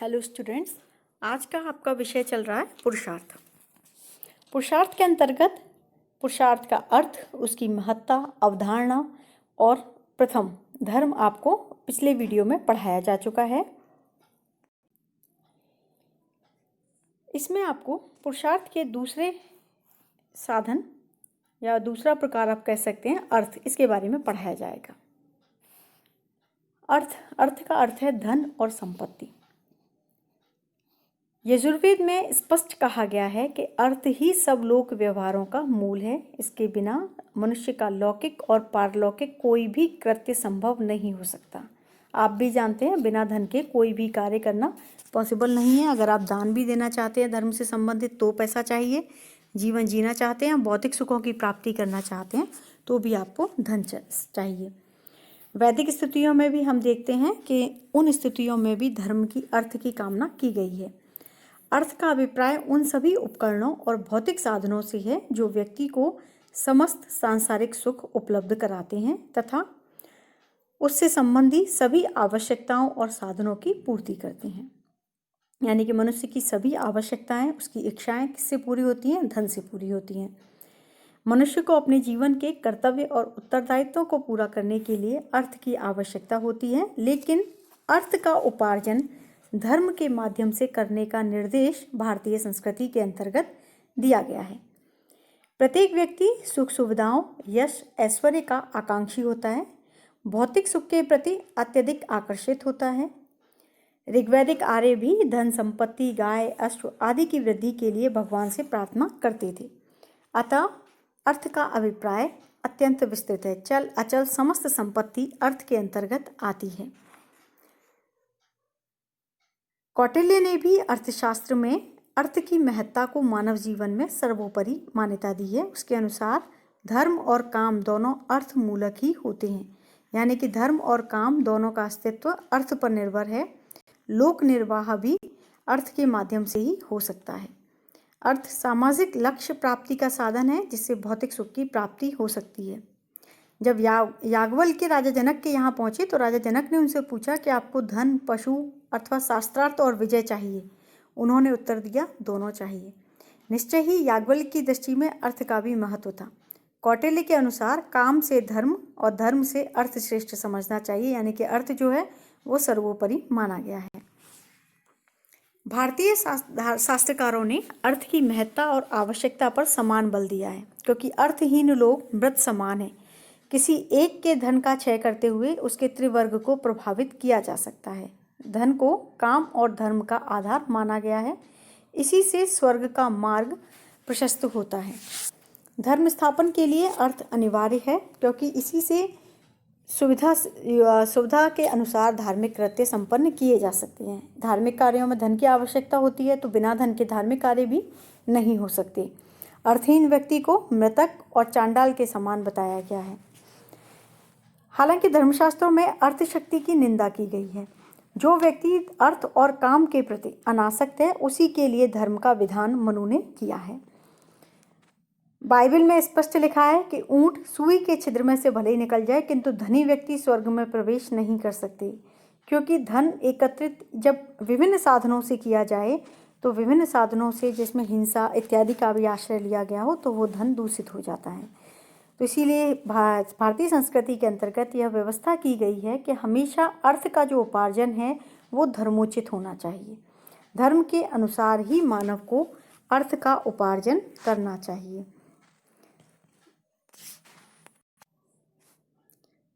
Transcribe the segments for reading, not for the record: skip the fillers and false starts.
Hello students, आज का आपका विषय चल रहा है पुरुषार्थ। पुरुषार्थ के अंतर्गत पुरुषार्थ का अर्थ, उसकी महत्ता, अवधारणा और प्रथम धर्म आपको पिछले वीडियो में पढ़ाया जा चुका है। इसमें आपको पुरुषार्थ के दूसरे साधन या दूसरा प्रकार आप कह सकते हैं अर्थ, इसके बारे में पढ़ाया जाएगा। अर्थ का अर्थ है धन और संपत्ति। यजुर्वेद में स्पष्ट कहा गया है कि अर्थ ही सब लोक व्यवहारों का मूल है। इसके बिना मनुष्य का लौकिक और पारलौकिक कोई भी कृत्य संभव नहीं हो सकता। आप भी जानते हैं, बिना धन के कोई भी कार्य करना पॉसिबल नहीं है। अगर आप दान भी देना चाहते हैं धर्म से संबंधित तो पैसा चाहिए, जीवन जीना चाहते हैं, भौतिक सुखों की प्राप्ति करना चाहते हैं तो भी आपको धन चाहिए। वैदिक स्थितियों में भी हम देखते हैं कि उन स्थितियों में भी धर्म की अर्थ की कामना की गई है। अर्थ का अभिप्राय उन सभी उपकरणों और भौतिक साधनों से है जो व्यक्ति को समस्त सांसारिक सुख उपलब्ध कराते हैं तथा उससे संबंधी सभी आवश्यकताओं और साधनों की पूर्ति करते हैं। यानी कि मनुष्य की सभी आवश्यकताएं, उसकी इच्छाएं किससे पूरी होती हैं? धन से पूरी होती हैं। मनुष्य को अपने जीवन के कर्तव्य और उत्तरदायित्वों को पूरा करने के लिए अर्थ की आवश्यकता होती है, लेकिन अर्थ का उपार्जन धर्म के माध्यम से करने का निर्देश भारतीय संस्कृति के अंतर्गत दिया गया है। प्रत्येक व्यक्ति सुख सुविधाओं, यश, ऐश्वर्य का आकांक्षी होता है, भौतिक सुख के प्रति अत्यधिक आकर्षित होता है। ऋग्वैदिक आर्य भी धन, संपत्ति, गाय, अश्व आदि की वृद्धि के लिए भगवान से प्रार्थना करते थे। अतः अर्थ का अभिप्राय अत्यंत विस्तृत है। चल अचल समस्त संपत्ति अर्थ के अंतर्गत आती है। कौटिल्य ने भी अर्थशास्त्र में अर्थ की महत्ता को मानव जीवन में सर्वोपरि मान्यता दी है। उसके अनुसार धर्म और काम दोनों अर्थ मूलक ही होते हैं। यानी कि धर्म और काम दोनों का अस्तित्व अर्थ पर निर्भर है। लोक निर्वाह भी अर्थ के माध्यम से ही हो सकता है। अर्थ सामाजिक लक्ष्य प्राप्ति का साधन है जिससे भौतिक सुख की प्राप्ति हो सकती है। जब याज्ञवल्क्य के राजा जनक के यहाँ पहुंचे तो राजा जनक ने उनसे पूछा कि आपको धन, पशु अथवा शास्त्रार्थ और विजय चाहिए? उन्होंने उत्तर दिया, दोनों चाहिए। निश्चय ही याज्ञवल्क्य की दृष्टि में अर्थ का भी महत्व था। कौटिल्य के अनुसार काम से धर्म और धर्म से अर्थ श्रेष्ठ समझना चाहिए। यानी कि अर्थ जो है वो सर्वोपरि माना गया है। भारतीय शास्त्रकारों ने अर्थ की महत्ता और आवश्यकता पर समान बल दिया है, क्योंकि अर्थहीन लोग मृत समान हैं। किसी एक के धन का क्षय करते हुए उसके त्रिवर्ग को प्रभावित किया जा सकता है। धन को काम और धर्म का आधार माना गया है। इसी से स्वर्ग का मार्ग प्रशस्त होता है। धर्म स्थापन के लिए अर्थ अनिवार्य है, क्योंकि इसी से सुविधा के अनुसार धार्मिक कृत्य संपन्न किए जा सकते हैं। धार्मिक कार्यों में धन की आवश्यकता होती है, तो बिना धन के धार्मिक कार्य भी नहीं हो सकते। अर्थहीन व्यक्ति को मृतक और चांडाल के समान बताया गया है। हालांकि धर्मशास्त्रों में अर्थ शक्ति की निंदा की गई है। जो व्यक्ति अर्थ और काम के प्रति अनासक्त है उसी के लिए धर्म का विधान मनु ने किया है। बाइबल में स्पष्ट लिखा है कि ऊंट सुई के छिद्र में से भले ही निकल जाए, किंतु धनी व्यक्ति स्वर्ग में प्रवेश नहीं कर सकते, क्योंकि धन एकत्रित जब विभिन्न साधनों से किया जाए तो विभिन्न साधनों से, जिसमें हिंसा इत्यादि का भी आश्रय लिया गया हो, तो वो धन दूषित हो जाता है। तो इसीलिए भारतीय संस्कृति के अंतर्गत यह व्यवस्था की गई है कि हमेशा अर्थ का जो उपार्जन है वो धर्मोचित होना चाहिए। धर्म के अनुसार ही मानव को अर्थ का उपार्जन करना चाहिए।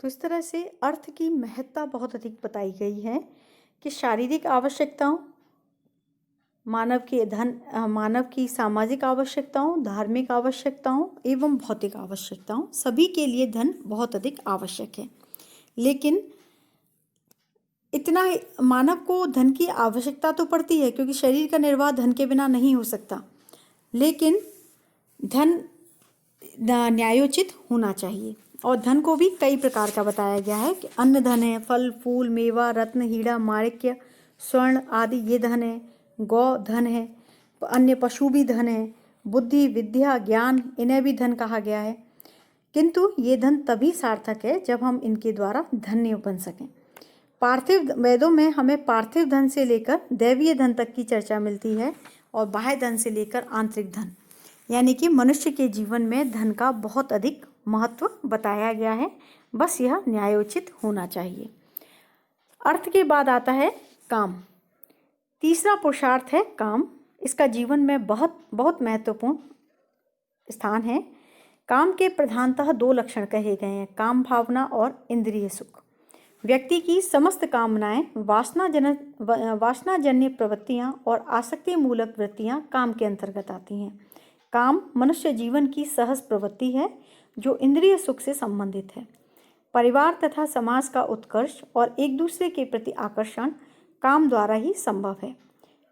तो इस तरह से अर्थ की महत्ता बहुत अधिक बताई गई है कि शारीरिक आवश्यकताओं, मानव की सामाजिक आवश्यकताओं, धार्मिक आवश्यकताओं एवं भौतिक आवश्यकताओं, सभी के लिए धन बहुत अधिक आवश्यक है। लेकिन इतना मानव को धन की आवश्यकता तो पड़ती है, क्योंकि शरीर का निर्वाह धन के बिना नहीं हो सकता, लेकिन धन न्यायोचित होना चाहिए। और धन को भी कई प्रकार का बताया गया है कि अन्न धन है, फल फूल, मेवा, रत्न, हीरा, माणिक्य, स्वर्ण आदि ये धन है। गौ धन है, अन्य पशु भी धन है, बुद्धि, विद्या, ज्ञान, इन्हें भी धन कहा गया है। किंतु ये धन तभी सार्थक है जब हम इनके द्वारा धन्य बन सकें। पार्थिव वेदों में हमें पार्थिव धन से लेकर दैवीय धन तक की चर्चा मिलती है और बाह्य धन से लेकर आंतरिक धन, यानी कि मनुष्य के जीवन में धन का बहुत अधिक महत्व बताया गया है। बस यह न्यायोचित होना चाहिए। अर्थ के बाद आता है काम। तीसरा पुरुषार्थ है काम। इसका जीवन में बहुत बहुत महत्वपूर्ण स्थान है। काम के प्रधानतः दो लक्षण कहे गए हैं, काम भावना और इंद्रिय सुख। व्यक्ति की समस्त कामनाएं, वासनाजन्य प्रवृत्तियां और आसक्ति मूलक वृत्तियां काम के अंतर्गत आती हैं। काम मनुष्य जीवन की सहज प्रवृत्ति है जो इंद्रिय सुख से संबंधित है। परिवार तथा समाज का उत्कर्ष और एक दूसरे के प्रति आकर्षण काम द्वारा ही संभव है।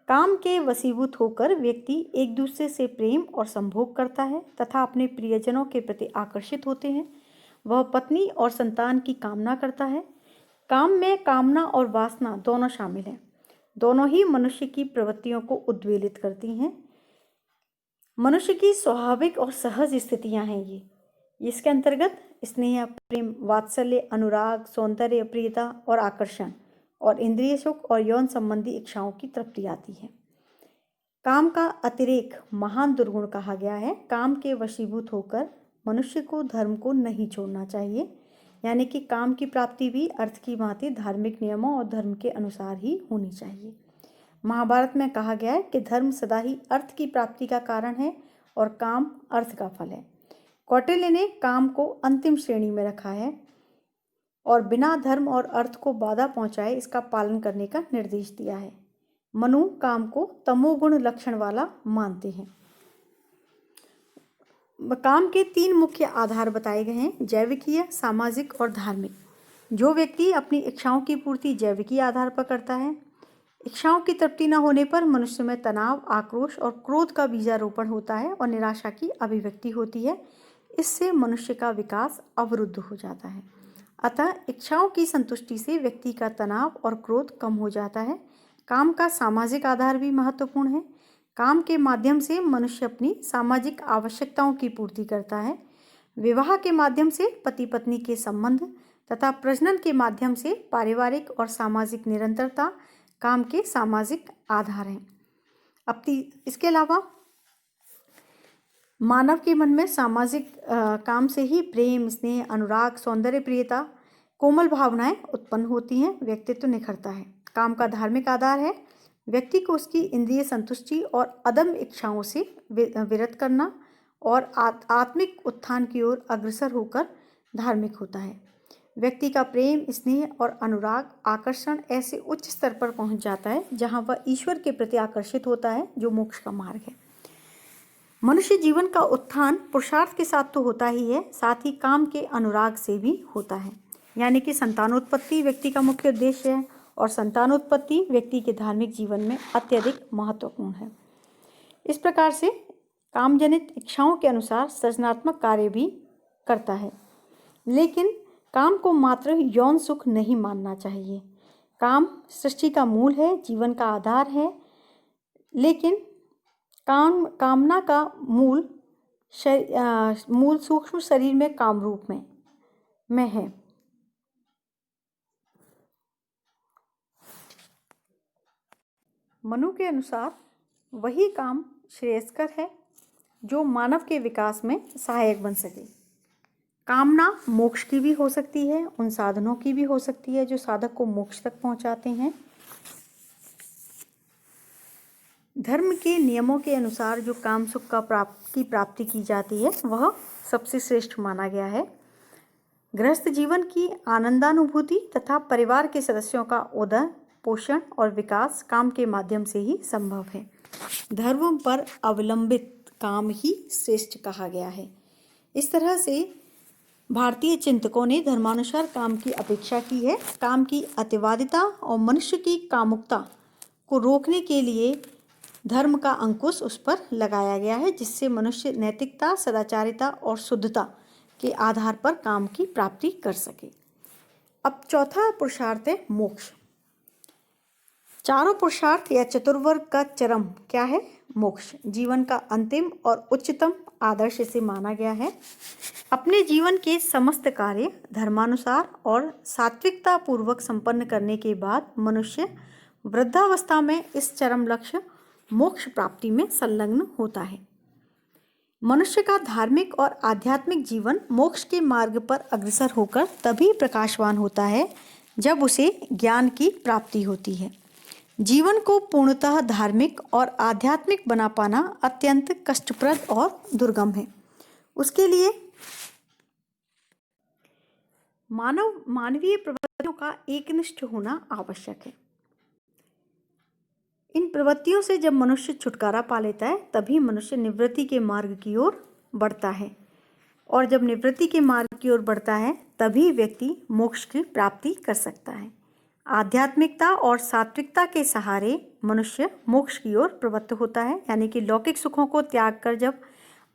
काम के वशीभूत होकर व्यक्ति एक दूसरे से प्रेम और संभोग करता है तथा अपने प्रियजनों के प्रति आकर्षित होते हैं। वह पत्नी और संतान की कामना करता है। काम में कामना और वासना दोनों शामिल हैं। दोनों ही मनुष्य की प्रवृत्तियों को उद्वेलित करती हैं। मनुष्य की स्वाभाविक और सहज स्थितियां हैं ये। इसके अंतर्गत स्नेह, प्रेम, वात्सल्य, अनुराग, सौंदर्य, प्रियता और आकर्षण और इंद्रिय सुख और यौन संबंधी इच्छाओं की तृप्ति आती है। काम का अतिरेक महान दुर्गुण कहा गया है। काम के वशीभूत होकर मनुष्य को धर्म को नहीं छोड़ना चाहिए, यानी कि काम की प्राप्ति भी अर्थ की भांति धार्मिक नियमों और धर्म के अनुसार ही होनी चाहिए। महाभारत में कहा गया है कि धर्म सदा ही अर्थ की प्राप्ति का कारण है और काम अर्थ का फल है। कौटिल्य ने काम को अंतिम श्रेणी में रखा है और बिना धर्म और अर्थ को बाधा पहुंचाए इसका पालन करने का निर्देश दिया है। मनु काम को तमोगुण लक्षण वाला मानते हैं। काम के तीन मुख्य आधार बताए गए हैं, जैविकीय, सामाजिक और धार्मिक। जो व्यक्ति अपनी इच्छाओं की पूर्ति जैविकीय आधार पर करता है, इच्छाओं की तृप्ति न होने पर मनुष्य में तनाव, आक्रोश और क्रोध का बीजारोपण होता है और निराशा की अभिव्यक्ति होती है। इससे मनुष्य का विकास अवरुद्ध हो जाता है। अतः इच्छाओं की संतुष्टि से व्यक्ति का तनाव और क्रोध कम हो जाता है। काम का सामाजिक आधार भी महत्वपूर्ण है। काम के माध्यम से मनुष्य अपनी सामाजिक आवश्यकताओं की पूर्ति करता है। विवाह के माध्यम से पति पत्नी के संबंध तथा प्रजनन के माध्यम से पारिवारिक और सामाजिक निरंतरता काम के सामाजिक आधार हैं। इसके अलावा मानव के मन में सामाजिक काम से ही प्रेम, स्नेह, अनुराग, सौंदर्य, प्रियता, कोमल भावनाएं उत्पन्न होती हैं, व्यक्तित्व निखरता है। काम का धार्मिक आधार है व्यक्ति को उसकी इंद्रिय संतुष्टि और अदम्य इच्छाओं से विरत करना और आत्मिक उत्थान की ओर अग्रसर होकर धार्मिक होता है। व्यक्ति का प्रेम, स्नेह और अनुराग, आकर्षण ऐसे उच्च स्तर पर पहुंच जाता है जहां वह ईश्वर के प्रति आकर्षित होता है, जो मोक्ष का मार्ग है। मनुष्य जीवन का उत्थान पुरुषार्थ के साथ तो होता ही है, साथ ही काम के अनुराग से भी होता है, यानी कि संतानोत्पत्ति व्यक्ति का मुख्य उद्देश्य है और संतानोत्पत्ति व्यक्ति के धार्मिक जीवन में अत्यधिक महत्वपूर्ण है। इस प्रकार से काम जनित इच्छाओं के अनुसार सृजनात्मक कार्य भी करता है, लेकिन काम को मात्र यौन सुख नहीं मानना चाहिए। काम सृष्टि का मूल है, जीवन का आधार है, लेकिन कामना का मूल सूक्ष्म शरीर में काम रूप में है। मनु के अनुसार वही काम श्रेयस्कर है जो मानव के विकास में सहायक बन सके। कामना मोक्ष की भी हो सकती है, उन साधनों की भी हो सकती है जो साधक को मोक्ष तक पहुंचाते हैं। धर्म के नियमों के अनुसार जो काम सुख की प्राप्ति की जाती है वह सबसे श्रेष्ठ माना गया है। गृहस्थ जीवन की आनंदानुभूति तथा परिवार के सदस्यों का उदय, पोषण और विकास काम के माध्यम से ही संभव है। धर्म पर अवलंबित काम ही श्रेष्ठ कहा गया है। इस तरह से भारतीय चिंतकों ने धर्मानुसार काम की अपेक्षा की है। काम की अतिवादिता और मनुष्य की कामुकता को रोकने के लिए धर्म का अंकुश उस पर लगाया गया है, जिससे मनुष्य नैतिकता, सदाचारिता और शुद्धता के आधार पर काम की प्राप्ति कर सके। अब चौथा पुरुषार्थ है मोक्ष। चारों पुरुषार्थ या चतुर्वर्ग का चरम क्या है? मोक्ष। जीवन का अंतिम और उच्चतम आदर्श इसे माना गया है। अपने जीवन के समस्त कार्य धर्मानुसार और सात्विकता पूर्वक संपन्न करने के बाद मनुष्य वृद्धावस्था में इस चरम लक्ष्य मोक्ष प्राप्ति में संलग्न होता है। मनुष्य का धार्मिक और आध्यात्मिक जीवन मोक्ष के मार्ग पर अग्रसर होकर तभी प्रकाशवान होता है जब उसे ज्ञान की प्राप्ति होती है। जीवन को पूर्णतः धार्मिक और आध्यात्मिक बना पाना अत्यंत कष्टप्रद और दुर्गम है। उसके लिए मानवीय प्रवृत्तियों का एकनिष्ठ होना आवश्यक है। इन प्रवृत्तियों से जब मनुष्य छुटकारा पा लेता है तभी मनुष्य निवृत्ति के मार्ग की ओर बढ़ता है, और जब निवृत्ति के मार्ग की ओर बढ़ता है तभी व्यक्ति मोक्ष की प्राप्ति कर सकता है। आध्यात्मिकता और सात्विकता के सहारे मनुष्य मोक्ष की ओर प्रवृत्त होता है, यानी कि लौकिक सुखों को त्याग कर जब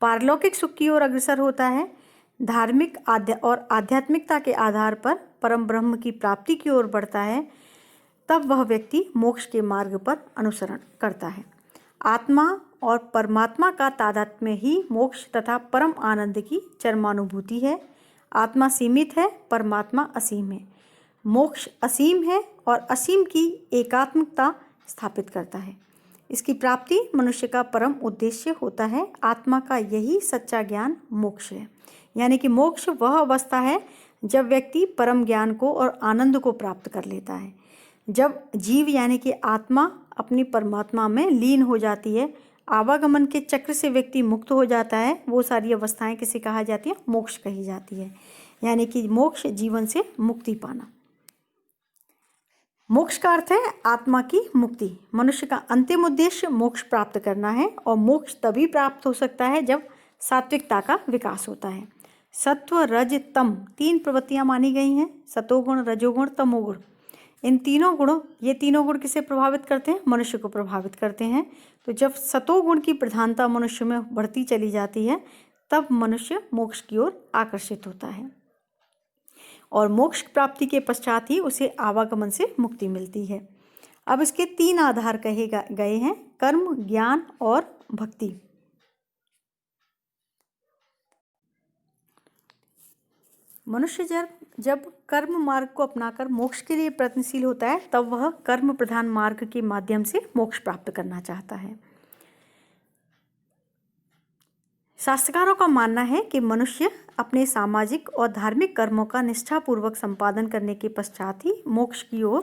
पारलौकिक सुख की ओर अग्रसर होता है, धार्मिक और आध्यात्मिकता के आधार पर परम ब्रह्म की प्राप्ति की ओर बढ़ता है, तब वह व्यक्ति मोक्ष के मार्ग पर अनुसरण करता है। आत्मा और परमात्मा का तादात्म्य ही मोक्ष तथा परम आनंद की चरमानुभूति है। आत्मा सीमित है, परमात्मा असीम है। मोक्ष असीम है और असीम की एकात्मकता स्थापित करता है। इसकी प्राप्ति मनुष्य का परम उद्देश्य होता है। आत्मा का यही सच्चा ज्ञान मोक्ष है, यानी कि मोक्ष वह अवस्था है जब व्यक्ति परम ज्ञान को और आनंद को प्राप्त कर लेता है। जब जीव यानी कि आत्मा अपनी परमात्मा में लीन हो जाती है, आवागमन के चक्र से व्यक्ति मुक्त हो जाता है, वो सारी अवस्थाएं किसे कहा जाती है? मोक्ष कही जाती है। यानी कि मोक्ष जीवन से मुक्ति पाना। मोक्ष का अर्थ है आत्मा की मुक्ति। मनुष्य का अंतिम उद्देश्य मोक्ष प्राप्त करना है, और मोक्ष तभी प्राप्त हो सकता है जब सात्विकता का विकास होता है। सत्व, रज, तम 3 प्रवृत्तियां मानी गई हैं। सतोगुण, रजोगुण, तमोगुण। इन ये तीनों गुण किसे प्रभावित करते हैं? मनुष्य को प्रभावित करते हैं। तो जब सतोगुण की प्रधानता मनुष्य में बढ़ती चली जाती है तब मनुष्य मोक्ष की ओर आकर्षित होता है, और मोक्ष प्राप्ति के पश्चात ही उसे आवागमन से मुक्ति मिलती है। अब इसके 3 आधार कहे गए हैं: कर्म, ज्ञान और भक्ति। मनुष्य जब कर्म मार्ग को अपनाकर मोक्ष के लिए प्रयत्नशील होता है तब वह कर्म प्रधान मार्ग के माध्यम से मोक्ष प्राप्त करना चाहता है। शास्त्रकारों का मानना है कि मनुष्य अपने सामाजिक और धार्मिक कर्मों का निष्ठापूर्वक संपादन करने के पश्चात ही मोक्ष की ओर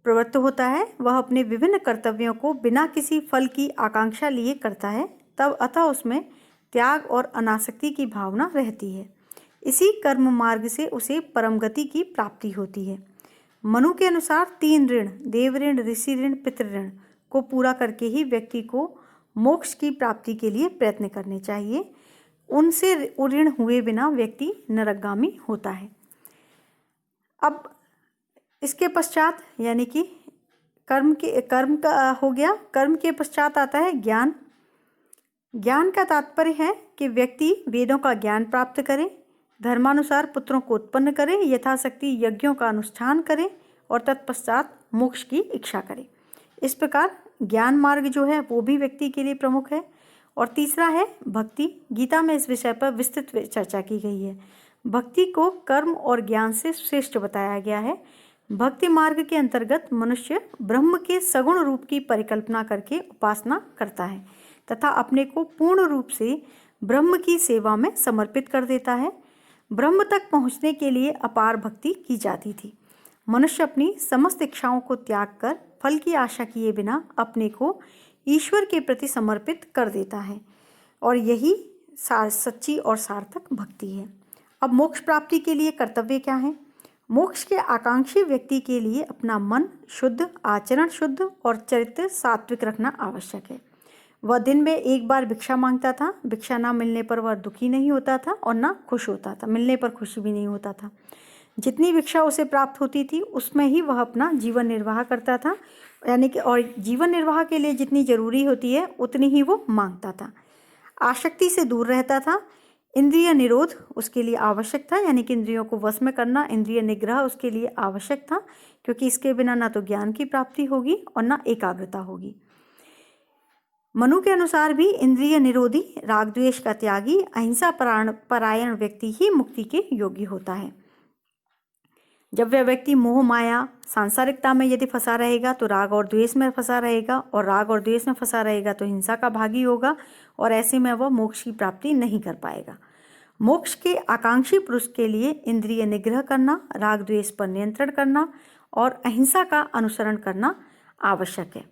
प्रवृत्त होता है। वह अपने विभिन्न कर्तव्यों को बिना किसी फल की आकांक्षा लिए करता है, तब अतः उसमें त्याग और अनासक्ति की भावना रहती है। इसी कर्म मार्ग से उसे परम गति की प्राप्ति होती है। मनु के अनुसार 3 ऋण, देव ऋण, ऋषि ऋण, पितृ ऋण को पूरा करके ही व्यक्ति को मोक्ष की प्राप्ति के लिए प्रयत्न करने चाहिए। उनसे ऋण हुए बिना व्यक्ति नरकगामी होता है। अब इसके पश्चात यानी कि कर्म का हो गया। कर्म के पश्चात आता है ज्ञान। ज्ञान का तात्पर्य है कि व्यक्ति वेदों का ज्ञान प्राप्त करे, धर्मानुसार पुत्रों को उत्पन्न करे, यथाशक्ति यज्ञों का अनुष्ठान करे और तत्पश्चात मोक्ष की इच्छा करे। इस प्रकार ज्ञान मार्ग जो है वो भी व्यक्ति के लिए प्रमुख है। और तीसरा है भक्ति। गीता में इस विषय पर विस्तृत चर्चा की गई है। भक्ति को कर्म और ज्ञान से श्रेष्ठ बताया गया है। भक्ति मार्ग के अंतर्गत मनुष्य ब्रह्म के सगुण रूप की परिकल्पना करके उपासना करता है तथा अपने को पूर्ण रूप से ब्रह्म की सेवा में समर्पित कर देता है। ब्रह्म तक पहुँचने के लिए अपार भक्ति की जाती थी। मनुष्य अपनी समस्त इच्छाओं को त्याग कर फल की आशा किए बिना अपने को ईश्वर के प्रति समर्पित कर देता है, और यही सच्ची और सार्थक भक्ति है। अब मोक्ष प्राप्ति के लिए कर्तव्य क्या है? मोक्ष के आकांक्षी व्यक्ति के लिए अपना मन शुद्ध, आचरण शुद्ध और चरित्र सात्विक रखना आवश्यक है। वह दिन में एक बार भिक्षा मांगता था। भिक्षा ना मिलने पर वह दुखी नहीं होता था और ना खुश होता था। मिलने पर खुशी भी नहीं होता था। जितनी भिक्षा उसे प्राप्त होती थी उसमें ही वह अपना जीवन निर्वाह करता था, यानी कि और जीवन निर्वाह के लिए जितनी जरूरी होती है उतनी ही वो मांगता था। आसक्ति से दूर रहता था। इंद्रिय निरोध उसके लिए आवश्यक था, यानी कि इंद्रियों को वश में करना, इंद्रिय निग्रह उसके लिए आवश्यक था, क्योंकि इसके बिना ना तो ज्ञान की प्राप्ति होगी और ना एकाग्रता होगी। मनु के अनुसार भी इंद्रिय निरोधी, राग द्वेष का त्यागी, अहिंसा परायण व्यक्ति ही मुक्ति के योग्य होता है। जब वह व्यक्ति मोह माया सांसारिकता में यदि फंसा रहेगा तो राग और द्वेष में फंसा रहेगा, और राग और द्वेष में फंसा रहेगा तो हिंसा का भागी होगा, और ऐसे में वह मोक्ष की प्राप्ति नहीं कर पाएगा। मोक्ष के आकांक्षी पुरुष के लिए इंद्रिय निग्रह करना, राग द्वेष पर नियंत्रण करना और अहिंसा का अनुसरण करना आवश्यक है।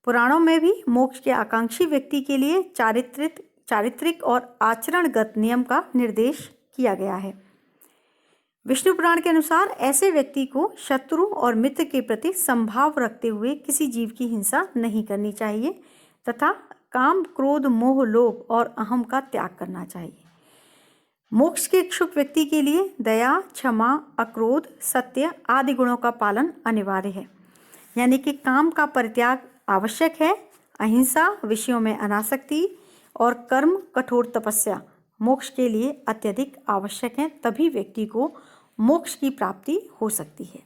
पुराणों में भी मोक्ष के आकांक्षी व्यक्ति के लिए चारित्रिक और आचरणगत नियम का निर्देश किया गया है। विष्णु पुराण के अनुसार ऐसे व्यक्ति को शत्रु और मित्र के प्रति संभाव रखते हुए किसी जीव की हिंसा नहीं करनी चाहिए तथा काम, क्रोध, मोह, लोभ और अहम का त्याग करना चाहिए। मोक्ष के इच्छुक व्यक्ति के लिए दया, क्षमा, अक्रोध, सत्य आदि गुणों का पालन अनिवार्य है, यानी कि काम का परित्याग आवश्यक है। अहिंसा, विषयों में अनासक्ति और कर्म, कठोर तपस्या मोक्ष के लिए अत्यधिक आवश्यक है, तभी व्यक्ति को मोक्ष की प्राप्ति हो सकती है।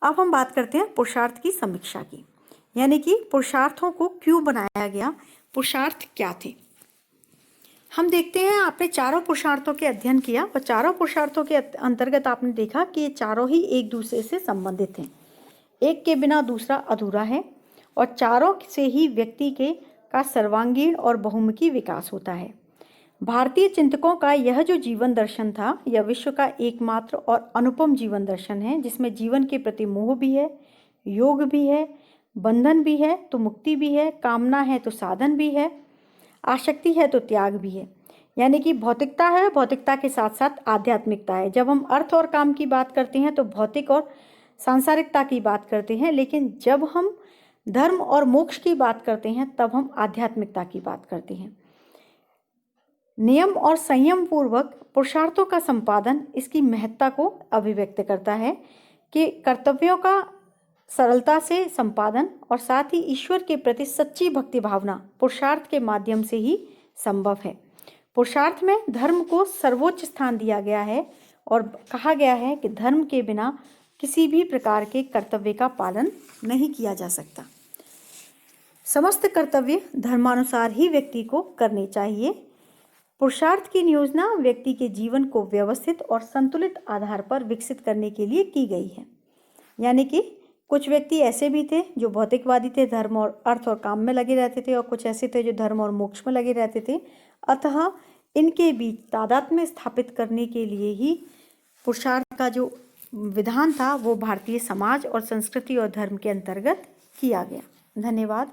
अब हम बात करते हैं पुरुषार्थ की समीक्षा की, यानी कि पुरुषार्थों को क्यों बनाया गया, पुरुषार्थ क्या थे। हम देखते हैं आपने चारों पुरुषार्थों के अध्ययन किया और चारों पुरुषार्थों के अंतर्गत आपने देखा कि ये चारों ही एक दूसरे से संबंधित हैं, एक के बिना दूसरा अधूरा है, और चारों से ही व्यक्ति का सर्वांगीण और बहुमुखी विकास होता है। भारतीय चिंतकों का यह जो जीवन दर्शन था, यह विश्व का एकमात्र और अनुपम जीवन दर्शन है, जिसमें जीवन के प्रति मोह भी है, योग भी है, बंधन भी है तो मुक्ति भी है, कामना है तो साधन भी है, आसक्ति है तो त्याग भी है। यानी कि भौतिकता है, भौतिकता के साथ साथ आध्यात्मिकता है। जब हम अर्थ और काम की बात करते हैं तो भौतिक और सांसारिकता की बात करते हैं, लेकिन जब हम धर्म और मोक्ष की बात करते हैं तब हम आध्यात्मिकता की बात करते हैं। नियम और संयम पूर्वक पुरुषार्थों का संपादन इसकी महत्ता को अभिव्यक्त करता है कि कर्तव्यों का सरलता से संपादन और साथ ही ईश्वर के प्रति सच्ची भक्ति भावना पुरुषार्थ के माध्यम से ही संभव है। पुरुषार्थ में धर्म को सर्वोच्च स्थान दिया गया है और कहा गया है कि धर्म के बिना किसी भी प्रकार के कर्तव्य का पालन नहीं किया जा सकता। समस्त कर्तव्य धर्मानुसार ही व्यक्ति को करने चाहिए। पुरुषार्थ की नियोजना व्यक्ति के जीवन को व्यवस्थित और संतुलित आधार पर विकसित करने के लिए की गई है। यानी कि कुछ व्यक्ति ऐसे भी थे जो भौतिकवादी थे, धर्म और अर्थ और काम में लगे रहते थे, और कुछ ऐसे थे जो धर्म और मोक्ष में लगे रहते थे। अतः इनके बीच तादात्म्य स्थापित करने के लिए ही पुरुषार्थ का जो विधान था वो भारतीय समाज और संस्कृति और धर्म के अंतर्गत किया गया। धन्यवाद।